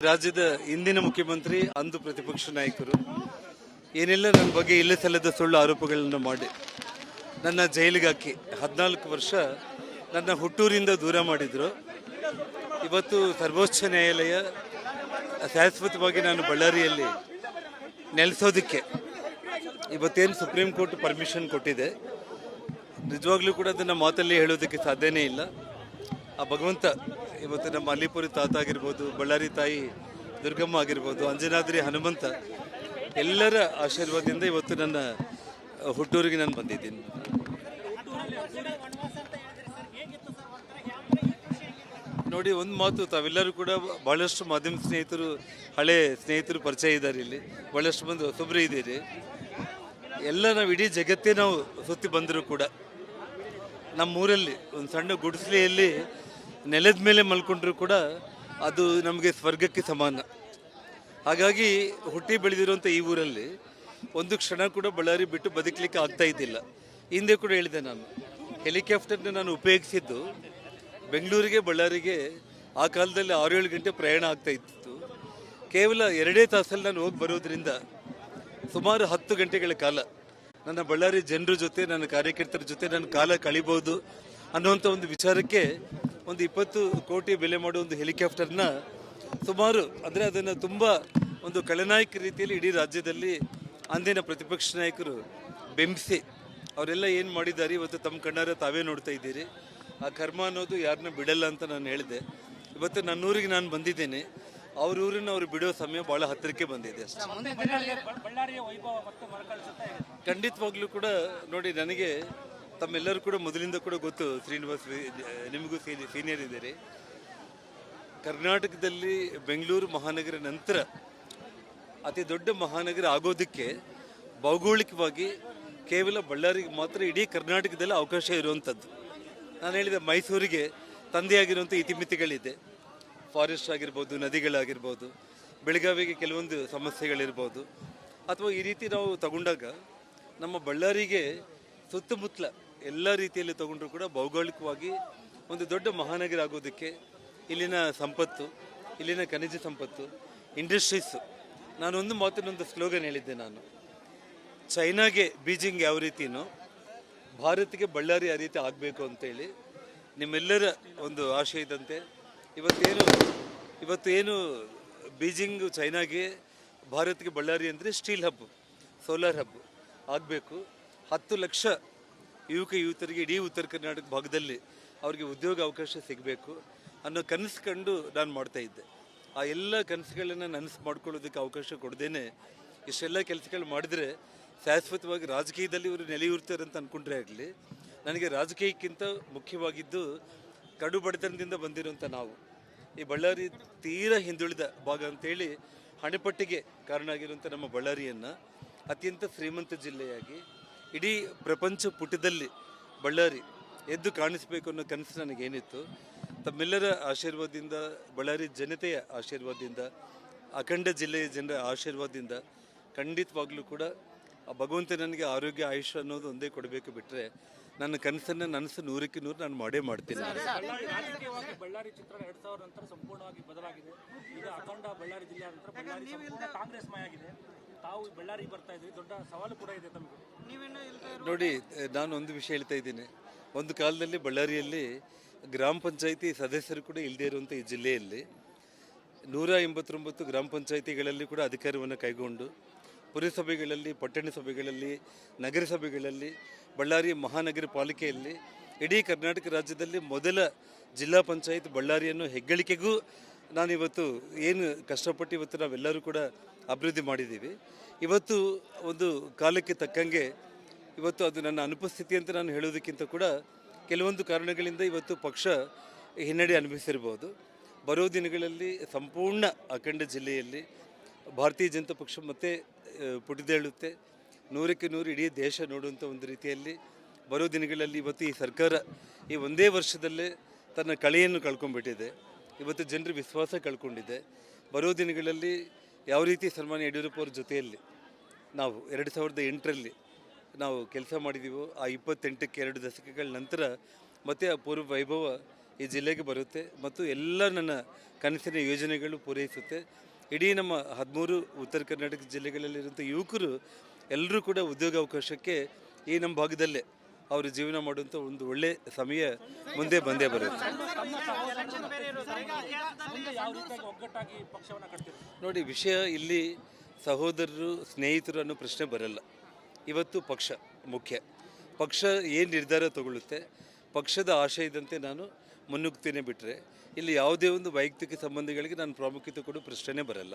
ರಾಜ್ಯದ ಇಂದಿನ ಮುಖ್ಯಮಂತ್ರಿ ಅಂದು ಪ್ರತಿಪಕ್ಷ ನಾಯಕರು ಏನೆಲ್ಲ ನನ್ನ ಬಗ್ಗೆ ಇಲ್ಲ ಸಲ್ಲದ ಸುಳ್ಳು ಆರೋಪಗಳನ್ನು ಮಾಡಿ ನನ್ನ ಜೈಲಿಗೆ ಹಾಕಿ 14 ವರ್ಷ ನನ್ನ ಹುಟ್ಟೂರಿಂದ ದೂರ ಮಾಡಿದರು. ಇವತ್ತು ಸರ್ವೋಚ್ಚ ನ್ಯಾಯಾಲಯ ಶಾಶ್ವತವಾಗಿ ನಾನು ಬಳ್ಳಾರಿಯಲ್ಲಿ ನೆಲೆಸೋದಕ್ಕೆ ಇವತ್ತೇನು ಸುಪ್ರೀಂ ಕೋರ್ಟ್ ಪರ್ಮಿಷನ್ ಕೊಟ್ಟಿದೆ. ನಿಜವಾಗ್ಲೂ ಕೂಡ ಅದನ್ನು ಮಾತಲ್ಲಿ ಹೇಳೋದಕ್ಕೆ ಸಾಧ್ಯನೇ ಇಲ್ಲ. ಆ ಭಗವಂತ ಇವತ್ತು ನಮ್ಮ ಅಲ್ಲಿಪುರಿ ತಾತ ಆಗಿರ್ಬೋದು, ಬಳ್ಳಾರಿ ತಾಯಿ ದುರ್ಗಮ್ಮ ಆಗಿರ್ಬೋದು, ಅಂಜನಾದ್ರಿ ಹನುಮಂತ ಎಲ್ಲರ ಆಶೀರ್ವಾದದಿಂದ ಇವತ್ತು ನನ್ನ ಹುಟ್ಟೂರಿಗೆ ನಾನು ಬಂದಿದ್ದೀನಿ. ನೋಡಿ, ಒಂದು ಮಾತು, ತಾವೆಲ್ಲರೂ ಕೂಡ ಭಾಳಷ್ಟು ಮಾಧ್ಯಮ ಸ್ನೇಹಿತರು, ಹಳೆ ಸ್ನೇಹಿತರು ಪರಿಚಯ ಇದ್ದಾರೆ. ಇಲ್ಲಿ ಭಾಳಷ್ಟು ಮಂದಿ ಹೊಸೊಬ್ಬರು ಇದ್ದೀರಿ. ಎಲ್ಲ ನಾವು ಇಡೀ ಜಗತ್ತೇ ನಾವು ಸುತ್ತಿ ಬಂದರೂ ಕೂಡ ನಮ್ಮೂರಲ್ಲಿ ಒಂದು ಸಣ್ಣ ಗುಡಿಸಲೆಯಲ್ಲಿ ನೆಲದ ಮೇಲೆ ಮಲ್ಕೊಂಡ್ರೂ ಕೂಡ ಅದು ನಮಗೆ ಸ್ವರ್ಗಕ್ಕೆ ಸಮಾನ. ಹಾಗಾಗಿ ಹುಟ್ಟಿ ಬೆಳೆದಿರುವಂಥ ಈ ಊರಲ್ಲಿ ಒಂದು ಕ್ಷಣ ಕೂಡ ಬಳ್ಳಾರಿ ಬಿಟ್ಟು ಬದುಕಲಿಕ್ಕೆ ಆಗ್ತಾ ಇದ್ದಿಲ್ಲ. ಹಿಂದೆ ಕೂಡ ಹೇಳಿದೆ, ನಾನು ಹೆಲಿಕಾಪ್ಟರ್ನ ನಾನು ಉಪಯೋಗಿಸಿದ್ದು ಬೆಂಗಳೂರಿಗೆ ಬಳ್ಳಾರಿಗೆ ಆ ಕಾಲದಲ್ಲಿ 6-7 ಗಂಟೆ ಪ್ರಯಾಣ ಆಗ್ತಾ ಇತ್ತು. ಕೇವಲ 2 ತಾಸಲ್ಲಿ ನಾನು ಹೋಗಿ ಬರೋದ್ರಿಂದ ಸುಮಾರು 10 ಗಂಟೆಗಳ ಕಾಲ ನನ್ನ ಬಳ್ಳಾರಿ ಜನರ ಜೊತೆ, ನನ್ನ ಕಾರ್ಯಕರ್ತರ ಜೊತೆ ನನ್ನ ಕಾಲ ಕಳಿಬೋದು ಅನ್ನುವಂಥ ಒಂದು ವಿಚಾರಕ್ಕೆ ಒಂದು 20 ಕೋಟಿ ಬೆಲೆ ಮಾಡೋ ಒಂದು ಹೆಲಿಕಾಪ್ಟರ್ನ ಸುಮಾರು, ಅಂದರೆ ಅದನ್ನು ತುಂಬ ಒಂದು ಖಳನಾಯಕ ರೀತಿಯಲ್ಲಿ ಇಡೀ ರಾಜ್ಯದಲ್ಲಿ ಅಂದಿನ ಪ್ರತಿಪಕ್ಷ ನಾಯಕರು ಬೆಂಬಿಸಿ ಅವರೆಲ್ಲ ಏನು ಮಾಡಿದ್ದಾರೆ ಇವತ್ತು ತಮ್ಮ ಕಣ್ಣಾರ ತಾವೇ ನೋಡ್ತಾ ಇದ್ದೀರಿ. ಆ ಕರ್ಮ ಅನ್ನೋದು ಯಾರನ್ನ ಬಿಡಲ್ಲ ಅಂತ ನಾನು ಹೇಳಿದೆ. ಇವತ್ತು ನನ್ನೂರಿಗೆ ನಾನು ಬಂದಿದ್ದೇನೆ. ಅವ್ರ ಊರನ್ನು ಅವ್ರು ಬಿಡೋ ಸಮಯ ಭಾಳ ಹತ್ತಿರಕ್ಕೆ ಬಂದಿದೆ ಅಷ್ಟೇ. ಖಂಡಿತವಾಗ್ಲೂ ಕೂಡ ನೋಡಿ, ನನಗೆ ತಮ್ಮೆಲ್ಲರೂ ಕೂಡ ಮೊದಲಿಂದ ಕೂಡ ಗೊತ್ತು, ಶ್ರೀನಿವಾಸ್ ನಿಮಗೂ ಸೀನಿಯರ್ ಇದ್ದೀರಿ. ಕರ್ನಾಟಕದಲ್ಲಿ ಬೆಂಗಳೂರು ಮಹಾನಗರ ನಂತರ ಅತಿ ದೊಡ್ಡ ಮಹಾನಗರ ಆಗೋದಕ್ಕೆ ಭೌಗೋಳಿಕವಾಗಿ ಕೇವಲ ಬಳ್ಳಾರಿಗೆ ಮಾತ್ರ ಇಡೀ ಕರ್ನಾಟಕದಲ್ಲಿ ಅವಕಾಶ ಇರುವಂಥದ್ದು. ನಾನು ಹೇಳಿದೆ, ಮೈಸೂರಿಗೆ ತಂದೆಯಾಗಿರುವಂಥ ಇತಿಮಿತಿಗಳಿದೆ. ಫಾರೆಸ್ಟ್ ಆಗಿರ್ಬೋದು, ನದಿಗಳಾಗಿರ್ಬೋದು, ಬೆಳಗಾವಿಗೆ ಕೆಲವೊಂದು ಸಮಸ್ಯೆಗಳಿರ್ಬೋದು, ಅಥವಾ ಈ ರೀತಿ ನಾವು ತಗೊಂಡಾಗ ನಮ್ಮ ಬಳ್ಳಾರಿಗೆ ಸುತ್ತಮುತ್ತಲ ಎಲ್ಲ ರೀತಿಯಲ್ಲಿ ತಗೊಂಡ್ರೂ ಕೂಡ ಭೌಗೋಳಿಕವಾಗಿ ಒಂದು ದೊಡ್ಡ ಮಹಾನಗರ ಆಗೋದಕ್ಕೆ ಇಲ್ಲಿನ ಸಂಪತ್ತು, ಇಲ್ಲಿನ ಖನಿಜ ಸಂಪತ್ತು, ಇಂಡಸ್ಟ್ರೀಸು. ನಾನೊಂದು ಮಾತಿನೊಂದು ಸ್ಲೋಗನ್ ಹೇಳಿದ್ದೆ, ನಾನು ಚೈನಾಗೆ ಬೀಜಿಂಗ್ ಯಾವ ರೀತಿನೋ ಭಾರತಕ್ಕೆ ಬಳ್ಳಾರಿ ಆ ರೀತಿ ಆಗಬೇಕು ಅಂತೇಳಿ ನಿಮ್ಮೆಲ್ಲರ ಒಂದು ಆಶೆ ಇದ್ದಂತೆ ಇವತ್ತೇನು ಬೀಜಿಂಗ್ ಚೈನಾಗೆ, ಭಾರತಕ್ಕೆ ಬಳ್ಳಾರಿ ಅಂದರೆ ಸ್ಟೀಲ್ ಹಬ್, ಸೋಲಾರ್ ಹಬ್ ಆಗಬೇಕು. 10 ಲಕ್ಷ ಯುವಕರಿಗೆ ಇಡೀ ಉತ್ತರ ಕರ್ನಾಟಕ ಭಾಗದಲ್ಲಿ ಅವರಿಗೆ ಉದ್ಯೋಗ ಅವಕಾಶ ಸಿಗಬೇಕು ಅನ್ನೋ ಕನಸು ಕಂಡು ನಾನು ಮಾಡ್ತಾ ಇದ್ದೆ. ಆ ಎಲ್ಲ ಕನಸುಗಳನ್ನು ನನಸು ಮಾಡ್ಕೊಳ್ಳೋದಕ್ಕೆ ಅವಕಾಶ ಕೊಡದೇನೆ ಇಷ್ಟೆಲ್ಲ ಕೆಲಸಗಳು ಮಾಡಿದರೆ ಶಾಶ್ವತವಾಗಿ ರಾಜಕೀಯದಲ್ಲಿ ಇವರು ನೆಲೆಯೂರ್ತಾರೆ ಅಂತ ಅಂದ್ಕೊಂಡ್ರೆ ಆಗಲಿ, ನನಗೆ ರಾಜಕೀಯಕ್ಕಿಂತ ಮುಖ್ಯವಾಗಿದ್ದು ಕಡು ಬಡತನದಿಂದ ಬಂದಿರುವಂಥ ನಾವು ಈ ಬಳ್ಳಾರಿ ತೀರಾ ಹಿಂದುಳಿದ ಭಾಗ ಅಂತೇಳಿ ಹಣೆಪಟ್ಟಿಗೆ ಕಾರಣ ಆಗಿರುವಂಥ ನಮ್ಮ ಬಳ್ಳಾರಿಯನ್ನು ಅತ್ಯಂತ ಶ್ರೀಮಂತ ಜಿಲ್ಲೆಯಾಗಿ ಇಡೀ ಪ್ರಪಂಚ ಪುಟದಲ್ಲಿ ಬಳ್ಳಾರಿ ಎದ್ದು ಕಾಣಿಸಬೇಕು ಅನ್ನೋ ಕನಸು ನನಗೇನಿತ್ತು. ತಮ್ಮೆಲ್ಲರ ಆಶೀರ್ವಾದದಿಂದ, ಬಳ್ಳಾರಿ ಜನತೆಯ ಆಶೀರ್ವಾದದಿಂದ, ಅಖಂಡ ಜಿಲ್ಲೆಯ ಜನರ ಆಶೀರ್ವಾದದಿಂದ ಖಂಡಿತವಾಗ್ಲೂ ಕೂಡ ಆ ಭಗವಂತ ನನಗೆ ಆರೋಗ್ಯ, ಆಯುಷ್ ಅನ್ನೋದು ಒಂದೇ ಕೊಡಬೇಕು. ಬಿಟ್ಟರೆ ನನ್ನ ಕನಸನ್ನು ನನಸು 100ಕ್ಕೆ 100 ನಾನು ಮಾಡೇ ಮಾಡ್ತೀನಿ. ಬಳ್ಳಾರಿ ಚಿತ್ರ 2000 ನಂತರ ಸಂಪೂರ್ಣವಾಗಿ ಬದಲಾಗಿದೆ. ಈಗ ಅಖಂಡ ಬಳ್ಳಾರಿ ಜಿಲ್ಲೆ ನಂತರ ಬಳ್ಳಾರಿ ಸಂಪೂರ್ಣ ಕಾಂಗ್ರೆಸ್ಮಯ ಆಗಿದೆ. ತಾವು ಬಳ್ಳಾರಿಗೆ ಬರ್ತಾ ಇದ್ರಿ, ದೊಡ್ಡ ಸವಾಲು ಕೂಡ ಇದೆ ತಮಗೆ. ನೋಡಿ, ನಾನು ಒಂದು ವಿಷಯ ಹೇಳ್ತಾ ಇದ್ದೀನಿ. ಒಂದು ಕಾಲದಲ್ಲಿ ಬಳ್ಳಾರಿಯಲ್ಲಿ ಗ್ರಾಮ ಪಂಚಾಯಿತಿ ಸದಸ್ಯರು ಕೂಡ ಇಲ್ಲದೇ ಇರುವಂಥ ಈ ಜಿಲ್ಲೆಯಲ್ಲಿ 189 ಗ್ರಾಮ ಪಂಚಾಯಿತಿಗಳಲ್ಲಿ ಕೂಡ ಅಧಿಕಾರವನ್ನು ಕೈಗೊಂಡು ಪುರಸಭೆಗಳಲ್ಲಿ, ಪಟ್ಟಣ ಸಭೆಗಳಲ್ಲಿ, ನಗರಸಭೆಗಳಲ್ಲಿ, ಬಳ್ಳಾರಿ ಮಹಾನಗರ ಪಾಲಿಕೆಯಲ್ಲಿ ಇಡೀ ಕರ್ನಾಟಕ ರಾಜ್ಯದಲ್ಲಿ ಮೊದಲ ಜಿಲ್ಲಾ ಪಂಚಾಯತ್ ಬಳ್ಳಾರಿಯನ್ನು ಹೆಗ್ಗಳಿಕೆಗೂ ನಾನಿವತ್ತು ಏನು ಕಷ್ಟಪಟ್ಟು ಇವತ್ತು ನಾವೆಲ್ಲರೂ ಕೂಡ ಅಭಿವೃದ್ಧಿ ಮಾಡಿದ್ದೀವಿ. ಇವತ್ತು ಒಂದು ಕಾಲಕ್ಕೆ ತಕ್ಕಂಗೆ ಇವತ್ತು ಅದು ನನ್ನ ಅನುಪಸ್ಥಿತಿ ಅಂತ ನಾನು ಹೇಳೋದಕ್ಕಿಂತ ಕೂಡ ಕೆಲವೊಂದು ಕಾರಣಗಳಿಂದ ಇವತ್ತು ಪಕ್ಷ ಹಿನ್ನಡೆ ಅನುಭವಿಸಿರ್ಬೋದು. ಬರೋ ದಿನಗಳಲ್ಲಿ ಸಂಪೂರ್ಣ ಅಖಂಡ ಜಿಲ್ಲೆಯಲ್ಲಿ ಭಾರತೀಯ ಜನತಾ ಪಕ್ಷ ಮತ್ತೆ ಪುಟಿದೇಳುತ್ತೆ. 100ಕ್ಕೆ 100 ಇಡೀ ದೇಶ ನೋಡುವಂಥ ಒಂದು ರೀತಿಯಲ್ಲಿ ಬರೋ ದಿನಗಳಲ್ಲಿ ಇವತ್ತು ಈ ಸರ್ಕಾರ ಈ ಒಂದೇ ವರ್ಷದಲ್ಲೇ ತನ್ನ ಕಳೆಯನ್ನು ಕಳ್ಕೊಂಡ್ಬಿಟ್ಟಿದೆ. ಇವತ್ತು ಜನರ ವಿಶ್ವಾಸ ಕಳ್ಕೊಂಡಿದೆ. ಬರೋ ದಿನಗಳಲ್ಲಿ ಯಾವ ರೀತಿ ಸನ್ಮಾನ್ಯ ಯಡಿಯೂರಪ್ಪ ಅವ್ರ ಜೊತೆಯಲ್ಲಿ ನಾವು 2008ರಲ್ಲಿ ನಾವು ಕೆಲಸ ಮಾಡಿದ್ದೀವೋ, ಆ 28ಕ್ಕೆ 2 ದಶಕಗಳ ನಂತರ ಮತ್ತೆ ಆ ಪೂರ್ವ ವೈಭವ ಈ ಜಿಲ್ಲೆಗೆ ಬರುತ್ತೆ ಮತ್ತು ಎಲ್ಲ ನನ್ನ ಕನಸಿನ ಯೋಜನೆಗಳು ಪೂರೈಸುತ್ತೆ. ಇಡೀ ನಮ್ಮ 13 ಉತ್ತರ ಕರ್ನಾಟಕ ಜಿಲ್ಲೆಗಳಲ್ಲಿರುವಂಥ ಯುವಕರು ಎಲ್ಲರೂ ಕೂಡ ಉದ್ಯೋಗಾವಕಾಶಕ್ಕೆ ಈ ನಮ್ಮ ಭಾಗದಲ್ಲೇ ಅವರು ಜೀವನ ಮಾಡುವಂಥ ಒಂದು ಒಳ್ಳೆಯ ಸಮಯ ಮುಂದೆ ಬಂದೇ ಬರುತ್ತೆ. ಯಾವ ರೀತಿಯಾಗಿ ಒಗ್ಗಟ್ಟಾಗಿ ಪಕ್ಷವನ್ನು ಕಟ್ತೀರಿ? ನೋಡಿ, ವಿಷಯ ಇಲ್ಲಿ ಸಹೋದರರು ಸ್ನೇಹಿತರು ಅನ್ನೋ ಪ್ರಶ್ನೆ ಬರಲ್ಲ. ಇವತ್ತು ಪಕ್ಷ ಮುಖ್ಯ. ಪಕ್ಷ ಏನು ನಿರ್ಧಾರ ತಗೊಳ್ಳುತ್ತೆ, ಪಕ್ಷದ ಆಶಯದಂತೆ ನಾನು ಮುನ್ನುಗ್ತೀನಿ ಬಿಟ್ಟರೆ ಇಲ್ಲಿ ಯಾವುದೇ ಒಂದು ವೈಯಕ್ತಿಕ ಸಂಬಂಧಗಳಿಗೆ ನಾನು ಪ್ರಾಮುಖ್ಯತೆ ಕೊಡೋ ಪ್ರಶ್ನೆನೇ ಬರಲ್ಲ.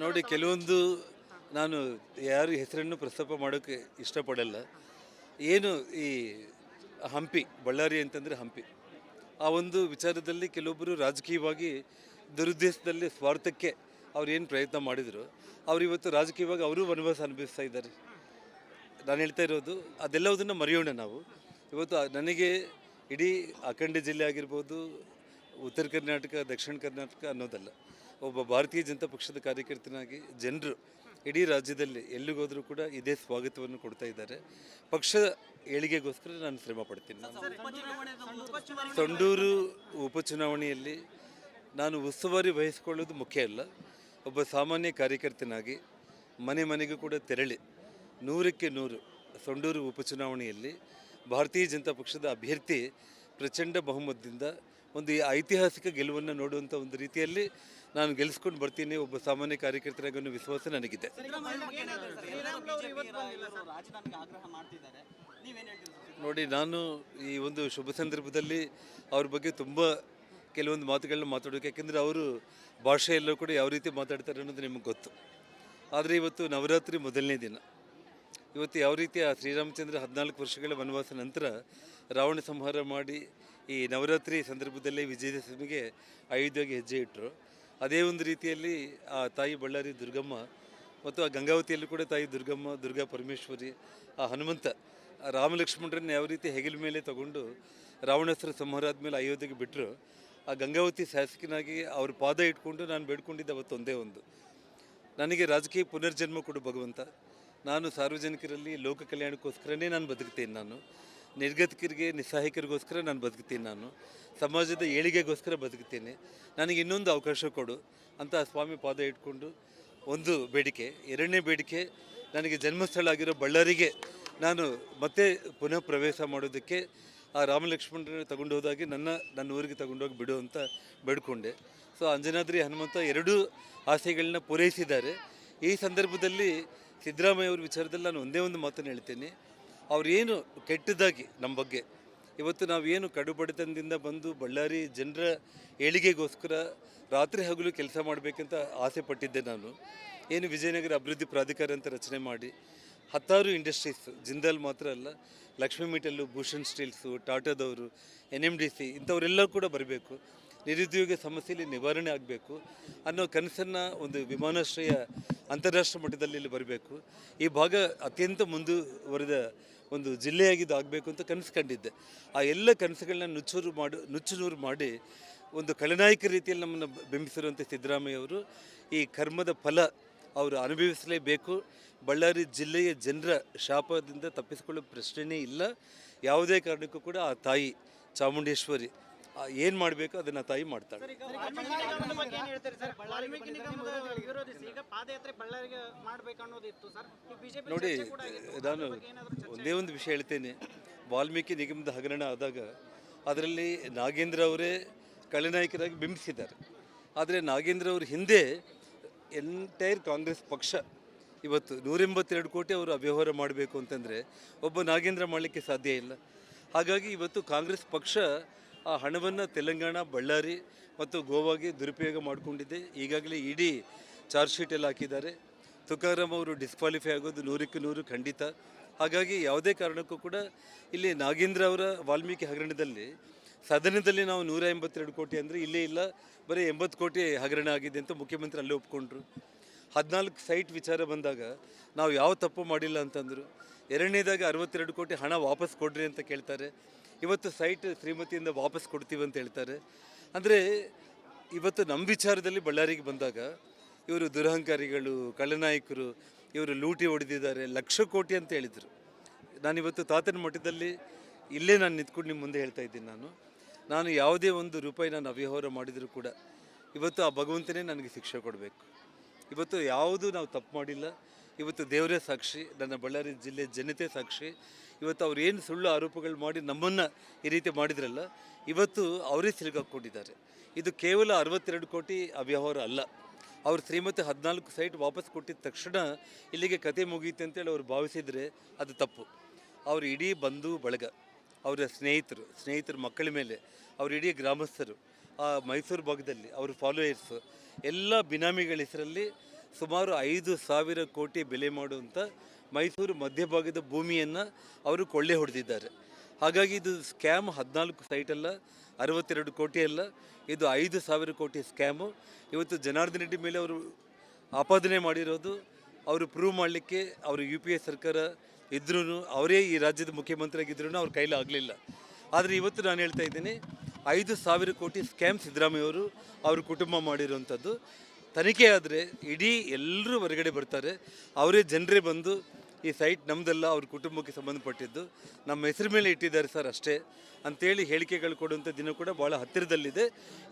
ನೋಡಿ, ಕೆಲವೊಂದು ನಾನು ಯಾರು ಹೆಸರನ್ನು ಪ್ರಸ್ತಾಪ ಮಾಡೋಕ್ಕೆ ಇಷ್ಟಪಡಲ್ಲ. ಏನು ಈ ಹಂಪಿ, ಬಳ್ಳಾರಿ ಅಂತಂದರೆ ಹಂಪಿ, ಆ ಒಂದು ವಿಚಾರದಲ್ಲಿ ಕೆಲವೊಬ್ಬರು ರಾಜಕೀಯವಾಗಿ ದುರುದ್ದೇಶದಲ್ಲಿ ಸ್ವಾರ್ಥಕ್ಕೆ ಅವ್ರು ಏನು ಪ್ರಯತ್ನ ಮಾಡಿದರು, ಅವ್ರು ಇವತ್ತು ರಾಜಕೀಯವಾಗಿ ಅವರು ವನವಾಸ ಅನುಭವಿಸ್ತಾ ಇದ್ದಾರೆ. ನಾನು ಹೇಳ್ತಾ ಇರೋದು ಅದೆಲ್ಲವುದನ್ನು ಮರೆಯೋಣ ನಾವು. ಇವತ್ತು ನನಗೆ ಇಡೀ ಅಖಂಡ ಜಿಲ್ಲೆ ಆಗಿರ್ಬೋದು, ಉತ್ತರ ಕರ್ನಾಟಕ, ದಕ್ಷಿಣ ಕರ್ನಾಟಕ ಅನ್ನೋದಲ್ಲ. ಒಬ್ಬ ಭಾರತೀಯ ಜನತಾ ಪಕ್ಷದ ಕಾರ್ಯಕರ್ತನಾಗಿ ಜನರು ಇಡೀ ರಾಜ್ಯದಲ್ಲಿ ಎಲ್ಲಿಗೋದ್ರೂ ಕೂಡ ಇದೇ ಸ್ವಾಗತವನ್ನು ಕೊಡ್ತಾ ಇದ್ದಾರೆ. ಪಕ್ಷದ ಏಳಿಗೆಗೋಸ್ಕರ ನಾನು ಶ್ರಮ ಪಡ್ತೀನಿ. ಸಂಡೂರು ಉಪಚುನಾವಣೆಯಲ್ಲಿ ನಾನು ಉಸ್ತುವಾರಿ ವಹಿಸಿಕೊಳ್ಳೋದು ಮುಖ್ಯ ಅಲ್ಲ. ಒಬ್ಬ ಸಾಮಾನ್ಯ ಕಾರ್ಯಕರ್ತನಾಗಿ ಮನೆ ಮನೆಗೂ ಕೂಡ ತೆರಳಿ 100ಕ್ಕೆ 100 ಸಂಡೂರು ಉಪಚುನಾವಣೆಯಲ್ಲಿ ಭಾರತೀಯ ಜನತಾ ಪಕ್ಷದ ಅಭ್ಯರ್ಥಿ ಪ್ರಚಂಡ ಬಹುಮತದಿಂದ ಒಂದು ಐತಿಹಾಸಿಕ ಗೆಲುವನ್ನು ನೋಡುವಂಥ ಒಂದು ರೀತಿಯಲ್ಲಿ ನಾನು ಗೆಲ್ಲಿಸ್ಕೊಂಡು ಬರ್ತೀನಿ. ಒಬ್ಬ ಸಾಮಾನ್ಯ ಕಾರ್ಯಕರ್ತರಾಗಿ ಅನ್ನೋ ವಿಶ್ವಾಸ ನನಗಿದೆ. ನೋಡಿ, ನಾನು ಈ ಒಂದು ಶುಭ ಸಂದರ್ಭದಲ್ಲಿ ಅವ್ರ ಬಗ್ಗೆ ತುಂಬ ಕೆಲವೊಂದು ಮಾತುಗಳನ್ನ ಮಾತಾಡೋಕೆ, ಯಾಕೆಂದರೆ ಅವರು ಭಾಷೆಯಲ್ಲೂ ಕೂಡ ಯಾವ ರೀತಿ ಮಾತಾಡ್ತಾರೆ ಅನ್ನೋದು ನಿಮಗೆ ಗೊತ್ತು. ಆದರೆ ಇವತ್ತು ನವರಾತ್ರಿ ಮೊದಲನೇ ದಿನ. ಇವತ್ತು ಯಾವ ರೀತಿ ಆ ಶ್ರೀರಾಮಚಂದ್ರ 14 ವರ್ಷಗಳ ವನವಾಸ ನಂತರ ರಾವಣ ಸಂಹಾರ ಮಾಡಿ ಈ ನವರಾತ್ರಿ ಸಂದರ್ಭದಲ್ಲೇ ವಿಜಯದಶಮಿಗೆ ಅಯೋಧ್ಯೆಗೆ ಹೆಜ್ಜೆ ಇಟ್ಟರು, ಅದೇ ಒಂದು ರೀತಿಯಲ್ಲಿ ಆ ತಾಯಿ ಬಳ್ಳಾರಿ ದುರ್ಗಮ್ಮ ಮತ್ತು ಆ ಗಂಗಾವತಿಯಲ್ಲೂ ಕೂಡ ತಾಯಿ ದುರ್ಗಮ್ಮ, ದುರ್ಗಾ ಪರಮೇಶ್ವರಿ, ಆ ಹನುಮಂತ, ಆ ರಾಮಲಕ್ಷ್ಮಣರನ್ನ ಯಾವ ರೀತಿ ಹೆಗಲ ಮೇಲೆ ತಗೊಂಡು ರಾವಣಾಸುರ ಸಂಹಾರ ಆದಮೇಲೆ ಅಯೋಧ್ಯೆಗೆ ಬಿಟ್ಟರು, ಆ ಗಂಗಾವತಿ ಶಾಸಕನಾಗಿ ಅವ್ರ ಪಾದ ಇಟ್ಕೊಂಡು ನಾನು ಬೇಡ್ಕೊಂಡಿದ್ದೆ ಅವತ್ತು ಒಂದೇ ಒಂದು, ನನಗೆ ರಾಜಕೀಯ ಪುನರ್ಜನ್ಮ ಕೊಡು ಭಗವಂತ. ನಾನು ಸಾರ್ವಜನಿಕರಲ್ಲಿ ಲೋಕ ಕಲ್ಯಾಣಕ್ಕೋಸ್ಕರನೇ ನಾನು ಬದುಕ್ತೀನಿ. ನಾನು ನಿರ್ಗತಿಕರಿಗೆ, ನಿಸ್ಸಹಾಯಕರಿಗೋಸ್ಕರ ನಾನು ಬದುಕ್ತೀನಿ. ನಾನು ಸಮಾಜದ ಏಳಿಗೆಗೋಸ್ಕರ ಬದುಕ್ತೀನಿ. ನನಗೆ ಇನ್ನೊಂದು ಅವಕಾಶ ಕೊಡು ಅಂತ ಸ್ವಾಮಿ ಪಾದ ಇಟ್ಕೊಂಡು ಒಂದು ಬೇಡಿಕೆ. ಎರಡನೇ ಬೇಡಿಕೆ, ನನಗೆ ಜನ್ಮಸ್ಥಳ ಆಗಿರೋ ಬಳ್ಳಾರಿಗೆ ನಾನು ಮತ್ತೆ ಪುನಃ ಪ್ರವೇಶ ಮಾಡೋದಕ್ಕೆ ಆ ರಾಮಲಕ್ಷ್ಮಣರನ್ನು ತಗೊಂಡು ಹೋದಾಗಿ ನನ್ನ ಊರಿಗೆ ತಗೊಂಡೋಗಿ ಬಿಡು ಅಂತ ಬೇಡ್ಕೊಂಡೆ. ಸೊ ಅಂಜನಾದ್ರಿ ಹನುಮಂತ ಎರಡೂ ಆಸೆಗಳನ್ನ ಪೂರೈಸಿದ್ದಾರೆ. ಈ ಸಂದರ್ಭದಲ್ಲಿ ಸಿದ್ದರಾಮಯ್ಯ ಅವ್ರ ವಿಚಾರದಲ್ಲಿ ನಾನು ಒಂದೇ ಒಂದು ಮಾತನ್ನು ಹೇಳ್ತೀನಿ. ಅವ್ರೇನು ಕೆಟ್ಟದಾಗಿ ನಮ್ಮ ಬಗ್ಗೆ ಇವತ್ತು ನಾವೇನು ಕಡುಬಡತನದಿಂದ ಬಂದು ಬಳ್ಳಾರಿ ಜನರ ಏಳಿಗೆಗೋಸ್ಕರ ರಾತ್ರಿ ಹಗಲು ಕೆಲಸ ಮಾಡಬೇಕಂತ ಆಸೆ ಪಟ್ಟಿದ್ದೆ. ನಾನು ಏನು ವಿಜಯನಗರ ಅಭಿವೃದ್ಧಿ ಪ್ರಾಧಿಕಾರ ಅಂತ ರಚನೆ ಮಾಡಿ 10 ಇಂಡಸ್ಟ್ರೀಸ್, ಜಿಂದಾಲ್ ಮಾತ್ರ ಅಲ್ಲ, ಲಕ್ಷ್ಮೀ ಮೆಟಲ್ಲು, ಭೂಷಣ್ ಸ್ಟೀಲ್ಸು, ಟಾಟಾದವರು, NMDC ಇಂಥವರೆಲ್ಲ ಕೂಡ ಬರಬೇಕು, ನಿರುದ್ಯೋಗ ಸಮಸ್ಯೆಯಲ್ಲಿ ನಿವಾರಣೆ ಆಗಬೇಕು ಅನ್ನೋ ಕನಸನ್ನು ಒಂದು ವಿಮಾನಾಶ್ರಯ ಅಂತಾರಾಷ್ಟ್ರೀಯ ಮಟ್ಟದಲ್ಲಿ ಇಲ್ಲಿ ಬರಬೇಕು, ಈ ಭಾಗ ಅತ್ಯಂತ ಮುಂದುವರೆದ ಒಂದು ಜಿಲ್ಲೆಯಾಗಿದ್ದು ಆಗಬೇಕು ಅಂತ ಕನಸು ಕಂಡಿದ್ದೆ. ಆ ಎಲ್ಲ ಕನಸುಗಳನ್ನ ನುಚ್ಚುನೂರು ಮಾಡಿ ಒಂದು ಖಳನಾಯಕ ರೀತಿಯಲ್ಲಿ ನಮ್ಮನ್ನು ಬಿಂಬಿಸಿರುವಂಥ ಸಿದ್ದರಾಮಯ್ಯ ಅವರು ಈ ಕರ್ಮದ ಫಲ ಅವರು ಅನುಭವಿಸಲೇಬೇಕು. ಬಳ್ಳಾರಿ ಜಿಲ್ಲೆಯ ಜನರ ಶಾಪದಿಂದ ತಪ್ಪಿಸಿಕೊಳ್ಳೋ ಪ್ರಶ್ನೆಯೇ ಇಲ್ಲ. ಯಾವುದೇ ಕಾರಣಕ್ಕೂ ಕೂಡ ಆ ತಾಯಿ ಚಾಮುಂಡೇಶ್ವರಿ ಏನು ಮಾಡಬೇಕು ಅದನ್ನು ತಾಯಿ ಮಾಡ್ತಾಳೆ. ನೋಡಿ, ನಾನು ಒಂದೇ ಒಂದು ವಿಷಯ ಹೇಳ್ತೇನೆ. ವಾಲ್ಮೀಕಿ ನಿಗಮದ ಹಗರಣ ಆದಾಗ ಅದರಲ್ಲಿ ನಾಗೇಂದ್ರ ಅವರೇ ಖಳನಾಯಕರಾಗಿ ಬಿಂಬಿಸಿದ್ದಾರೆ. ಆದರೆ ನಾಗೇಂದ್ರ ಅವ್ರ ಹಿಂದೆ ಎಂಟೈರ್ ಕಾಂಗ್ರೆಸ್ ಪಕ್ಷ ಇವತ್ತು 182 ಕೋಟಿ ಅವರು ಅವ್ಯವಹಾರ ಮಾಡಬೇಕು ಅಂತಂದರೆ ಒಬ್ಬ ನಾಗೇಂದ್ರ ಮಾಡಲಿಕ್ಕೆ ಸಾಧ್ಯ ಇಲ್ಲ. ಹಾಗಾಗಿ ಇವತ್ತು ಕಾಂಗ್ರೆಸ್ ಪಕ್ಷ ಆ ಹಣವನ್ನು ತೆಲಂಗಾಣ, ಬಳ್ಳಾರಿ ಮತ್ತು ಗೋವಾಗೆ ದುರುಪಯೋಗ ಮಾಡಿಕೊಂಡಿದೆ. ಈಗಾಗಲೇ ಇಡೀ ಚಾರ್ಜ್ ಶೀಟೆಲ್ಲ ಹಾಕಿದ್ದಾರೆ. ತುಕಾರಾಮ್ ಅವರು ಡಿಸ್ಕ್ವಾಲಿಫೈ ಆಗೋದು 100ಕ್ಕೆ 100 ಖಂಡಿತ. ಹಾಗಾಗಿ ಯಾವುದೇ ಕಾರಣಕ್ಕೂ ಕೂಡ ಇಲ್ಲಿ ನಾಗೇಂದ್ರ ಅವರ ವಾಲ್ಮೀಕಿ ಹಗರಣದಲ್ಲಿ ಸದನದಲ್ಲಿ ನಾವು 182 ಕೋಟಿ ಅಂದರೆ ಇಲ್ಲೇ ಇಲ್ಲ, ಬರೀ 80 ಕೋಟಿ ಹಗರಣ ಆಗಿದೆ ಅಂತ ಮುಖ್ಯಮಂತ್ರಿ ಅಲ್ಲೇ ಒಪ್ಕೊಂಡ್ರು. 14 ಸೈಟ್ ವಿಚಾರ ಬಂದಾಗ ನಾವು ಯಾವ ತಪ್ಪು ಮಾಡಿಲ್ಲ ಅಂತಂದರು. ಎರಡನೇದಾಗಿ 62 ಕೋಟಿ ಹಣ ವಾಪಸ್ ಕೊಡ್ರಿ ಅಂತ ಕೇಳ್ತಾರೆ. ಇವತ್ತು ಸೈಟ್ ಶ್ರೀಮತಿಯಿಂದ ವಾಪಸ್ ಕೊಡ್ತೀವಿ ಅಂತ ಹೇಳ್ತಾರೆ. ಅಂದರೆ ಇವತ್ತು ನಮ್ಮ ವಿಚಾರದಲ್ಲಿ ಬಳ್ಳಾರಿಗೆ ಬಂದಾಗ ಇವರು ದುರಹಂಕಾರಿಗಳು, ಕಳ್ಳನಾಯಕರು, ಇವರು ಲೂಟಿ ಹೊಡೆದಿದ್ದಾರೆ, ಲಕ್ಷ ಕೋಟಿ ಅಂತ ಹೇಳಿದರು. ನಾನಿವತ್ತು ತಾತನ ಮಠದಲ್ಲಿ ಇಲ್ಲೇ ನಾನು ನಿಂತ್ಕೊಂಡು ನಿಮ್ಮ ಮುಂದೆ ಹೇಳ್ತಾ ಇದ್ದೀನಿ. ನಾನು ಯಾವುದೇ ಒಂದು ರೂಪಾಯಿ ನಾನು ಅವ್ಯವಹಾರ ಮಾಡಿದರೂ ಕೂಡ ಇವತ್ತು ಆ ಭಗವಂತನೇ ನನಗೆ ಶಿಕ್ಷೆ ಕೊಡಬೇಕು. ಇವತ್ತು ಯಾವುದು ನಾವು ತಪ್ಪು ಮಾಡಿಲ್ಲ. ಇವತ್ತು ದೇವರೇ ಸಾಕ್ಷಿ, ನನ್ನ ಬಳ್ಳಾರಿ ಜಿಲ್ಲೆ ಜನತೆ ಸಾಕ್ಷಿ. ಇವತ್ತು ಅವ್ರು ಏನು ಸುಳ್ಳು ಆರೋಪಗಳು ಮಾಡಿ ನಮ್ಮನ್ನು ಈ ರೀತಿ ಮಾಡಿದ್ರಲ್ಲ, ಇವತ್ತು ಅವರೇ ಸಿಲುಕಾಕೊಂಡಿದ್ದಾರೆ. ಇದು ಕೇವಲ 62 ಕೋಟಿ ಅವ್ಯವಹಾರ ಅಲ್ಲ. ಅವ್ರ ಶ್ರೀಮತಿ 14 ಸೈಟ್ ವಾಪಸ್ ಕೊಟ್ಟಿದ ತಕ್ಷಣ ಇಲ್ಲಿಗೆ ಕತೆ ಮುಗೀತು ಅಂತೇಳಿ ಅವ್ರು ಭಾವಿಸಿದರೆ ಅದು ತಪ್ಪು. ಅವ್ರ ಇಡೀ ಬಂಧು ಬಳಗ, ಅವರ ಸ್ನೇಹಿತರ ಮಕ್ಕಳ ಮೇಲೆ, ಅವ್ರ ಇಡೀ ಗ್ರಾಮಸ್ಥರು, ಆ ಮೈಸೂರು ಭಾಗದಲ್ಲಿ ಅವ್ರ ಫಾಲೋಯರ್ಸು ಎಲ್ಲ ಬಿನಾಮಿಗಳ ಹೆಸರಲ್ಲಿ ಸುಮಾರು 5,000 ಕೋಟಿ ಬೆಲೆ ಮಾಡುವಂಥ ಮೈಸೂರು ಮಧ್ಯಭಾಗದ ಭೂಮಿಯನ್ನು ಅವರು ಕೊಳ್ಳೆ ಹೊಡೆದಿದ್ದಾರೆ. ಹಾಗಾಗಿ ಇದು ಸ್ಕ್ಯಾಮ್ 14 ಸೈಟಲ್ಲ, 62 ಕೋಟಿ ಅಲ್ಲ, ಇದು 5,000 ಕೋಟಿ ಸ್ಕ್ಯಾಮು. ಇವತ್ತು ಜನಾರ್ದನ್ ರೆಡ್ಡಿ ಮೇಲೆ ಅವರು ಆಪಾದನೆ ಮಾಡಿರೋದು ಅವರು ಪ್ರೂವ್ ಮಾಡಲಿಕ್ಕೆ ಅವರು UPA ಸರ್ಕಾರ ಇದ್ರೂ, ಅವರೇ ಈ ರಾಜ್ಯದ ಮುಖ್ಯಮಂತ್ರಿಯಾಗಿದ್ರೂ ಅವ್ರ ಕೈಲಿ ಆಗಲಿಲ್ಲ. ಆದರೆ ಇವತ್ತು ನಾನು ಹೇಳ್ತಾ ಇದ್ದೀನಿ, 5,000 ಕೋಟಿ ಸ್ಕ್ಯಾಮ್ ಸಿದ್ದರಾಮಯ್ಯವರು ಅವ್ರ ಕುಟುಂಬ ಮಾಡಿರುವಂಥದ್ದು. ತನಿಖೆ ಆದರೆ ಇಡೀ ಎಲ್ಲರೂ ಹೊರಗಡೆ ಬರ್ತಾರೆ. ಅವರೇ ಜನರೇ ಬಂದು ಈ ಸೈಟ್ ನಮ್ಮದಲ್ಲ, ಅವ್ರ ಕುಟುಂಬಕ್ಕೆ ಸಂಬಂಧಪಟ್ಟಿದ್ದು, ನಮ್ಮ ಹೆಸರು ಮೇಲೆ ಇಟ್ಟಿದ್ದಾರೆ ಸರ್ ಅಷ್ಟೇ ಅಂತೇಳಿ ಹೇಳಿಕೆಗಳು ಕೊಡುವಂಥ ದಿನ ಕೂಡ ಭಾಳ ಹತ್ತಿರದಲ್ಲಿದೆ.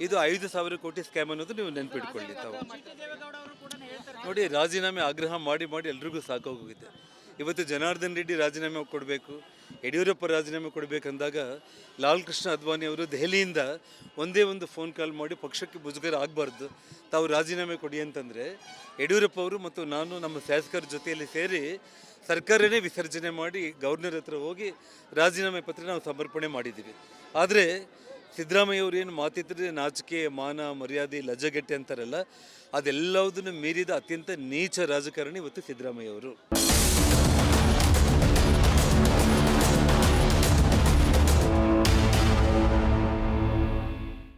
ಇದು 5,000 ಕೋಟಿ ಸ್ಕ್ಯಾಮ್ ಅನ್ನೋದು ನೀವು ನೆನಪಿಟ್ಕೊಳ್ಳಿ. ತಾವು ನೋಡಿ, ರಾಜೀನಾಮೆ ಆಗ್ರಹ ಮಾಡಿ ಎಲ್ರಿಗೂ ಸಾಕಾಗೋಗಿದೆ. ಇವತ್ತು ಜನಾರ್ದನ್ ರೆಡ್ಡಿ ರಾಜೀನಾಮೆ ಕೊಡಬೇಕು, ಯಡಿಯೂರಪ್ಪ ರಾಜೀನಾಮೆ ಕೊಡಬೇಕಂದಾಗ ಲಾಲ್ ಕೃಷ್ಣ ಅದ್ವಾನಿ ಅವರು ದೆಹಲಿಯಿಂದ ಒಂದೇ ಒಂದು ಫೋನ್ ಕಾಲ್ ಮಾಡಿ ಪಕ್ಷಕ್ಕೆ ಮುಜುಗರ ಆಗಬಾರ್ದು, ತಾವು ರಾಜೀನಾಮೆ ಕೊಡಿ ಅಂತಂದರೆ ಯಡಿಯೂರಪ್ಪ ಅವರು ಮತ್ತು ನಾನು ನಮ್ಮ ಶಾಸಕರ ಜೊತೆಯಲ್ಲಿ ಸೇರಿ ಸರ್ಕಾರನೇ ವಿಸರ್ಜನೆ ಮಾಡಿ ಗವರ್ನರ್ ಹತ್ರ ಹೋಗಿ ರಾಜೀನಾಮೆ ಪತ್ರ ನಾವು ಸಮರ್ಪಣೆ ಮಾಡಿದ್ದೀವಿ. ಆದರೆ ಸಿದ್ದರಾಮಯ್ಯವರು ಏನು ಮಾತಿದ್ರೆ ನಾಚಿಕೆ, ಮಾನ, ಮರ್ಯಾದೆ, ಲಜ್ಜೆಗೆಟ್ಟೆ ಅಂತಾರಲ್ಲ, ಅದೆಲ್ಲದನ್ನು ಮೀರಿದ ಅತ್ಯಂತ ನೀಚ ರಾಜಕಾರಣಿ ಇವತ್ತು ಸಿದ್ದರಾಮಯ್ಯವರು.